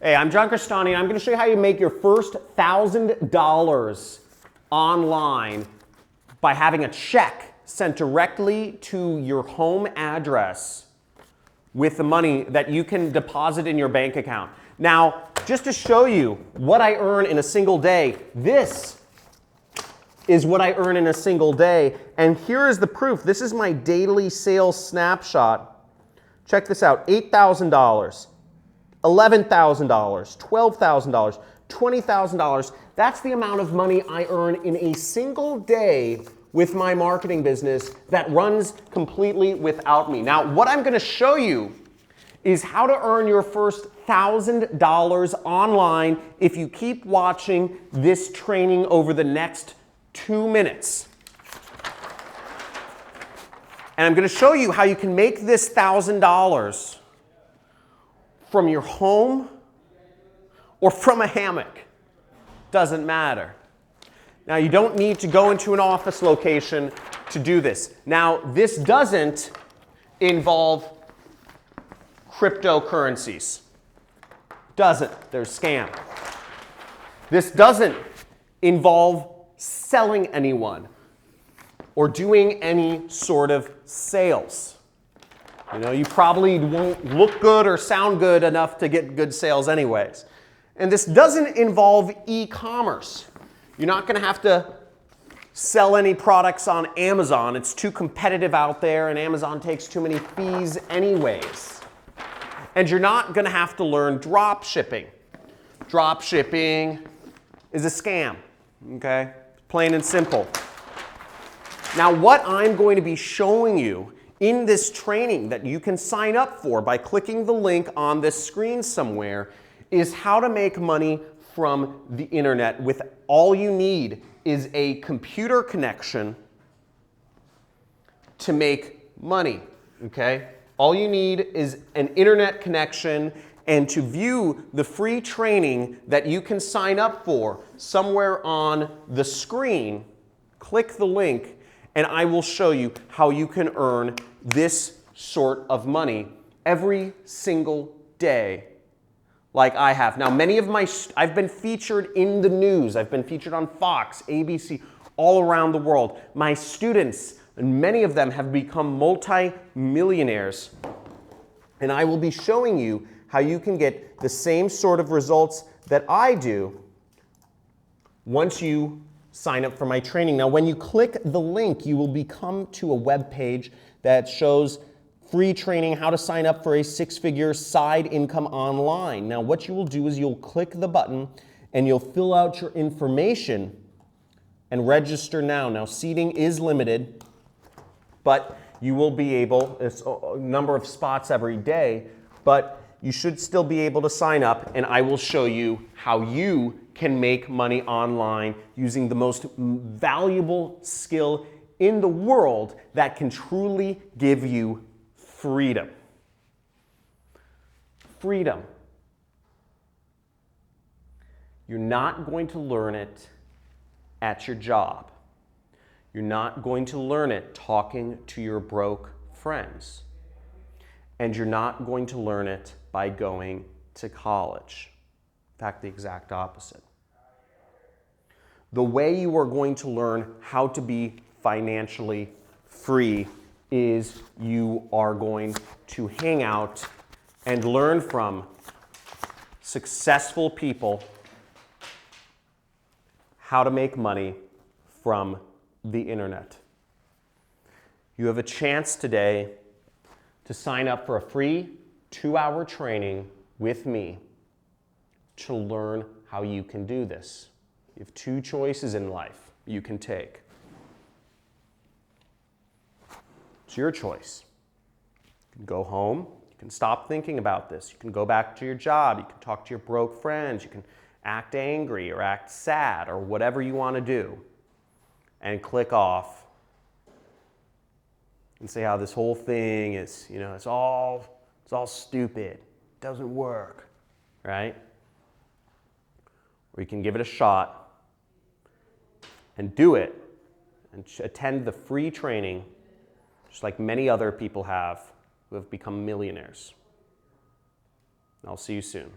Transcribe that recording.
Hey, I'm John Crestani, and I'm going to show you how you make your first $1,000 online by having a check sent directly to your home address with the money that you can deposit in your bank account. Now, just to show you what I earn in a single day, this is what I earn in a single day. And here is the proof. This is my daily sales snapshot. Check this out, $8,000, $11,000, $12,000, $20,000. That's the amount of money I earn in a single day with my marketing business that runs completely without me. Now, what I'm going to show you is how to earn your first $1,000 online if you keep watching this training over the next 2 minutes. And I'm going to show you how you can make this $1,000 from your home or from a hammock. Doesn't matter. Now, you don't need to go into an office location to do this. Now, this doesn't involve cryptocurrencies. Doesn't. There's scam. This doesn't involve selling anyone or doing any sort of sales. You know, you probably won't look good or sound good enough to get good sales anyways. And this doesn't involve e-commerce. You're not going to have to sell any products on Amazon. It's too competitive out there, and Amazon takes too many fees anyways. And you're not going to have to learn drop shipping. Drop shipping is a scam, okay? Plain and simple. Now, what I'm going to be showing you in this training that you can sign up for by clicking the link on this screen somewhere is how to make money from the internet with all you need is a computer connection to make money, okay? All you need is an internet connection, and to view the free training that you can sign up for somewhere on the screen, click the link and I will show you how you can earn this sort of money every single day like I have. Now, I've been featured in the news. I've been featured on Fox, ABC, all around the world. My students, and many of them have become multi-millionaires. And I will be showing you how you can get the same sort of results that I do once you sign up for my training. Now, when you click the link, you will become to a web page that shows free training, how to sign up for a six-figure side income online. Now, what you will do is you'll click the button and you'll fill out your information and register now. Now, seating is limited, but you will be able, it's a number of spots every day, but you should still be able to sign up, and I will show you how you can make money online using the most valuable skill in the world that can truly give you freedom. Freedom. You're not going to learn it at your job. You're not going to learn it talking to your broke friends. And you're not going to learn it by going to college. In fact, the exact opposite. The way you are going to learn how to be financially free is you are going to hang out and learn from successful people how to make money from the internet. You have a chance today to sign up for a free 2-hour training with me to learn how you can do this. You have 2 choices in life you can take. It's your choice. You can go home, you can stop thinking about this, you can go back to your job, you can talk to your broke friends, you can act angry or act sad or whatever you want to do and click off and say how this whole thing is, you know, it's all stupid, it doesn't work, right? Or you can give it a shot and do it and attend the free training just like many other people have who have become millionaires. I'll see you soon.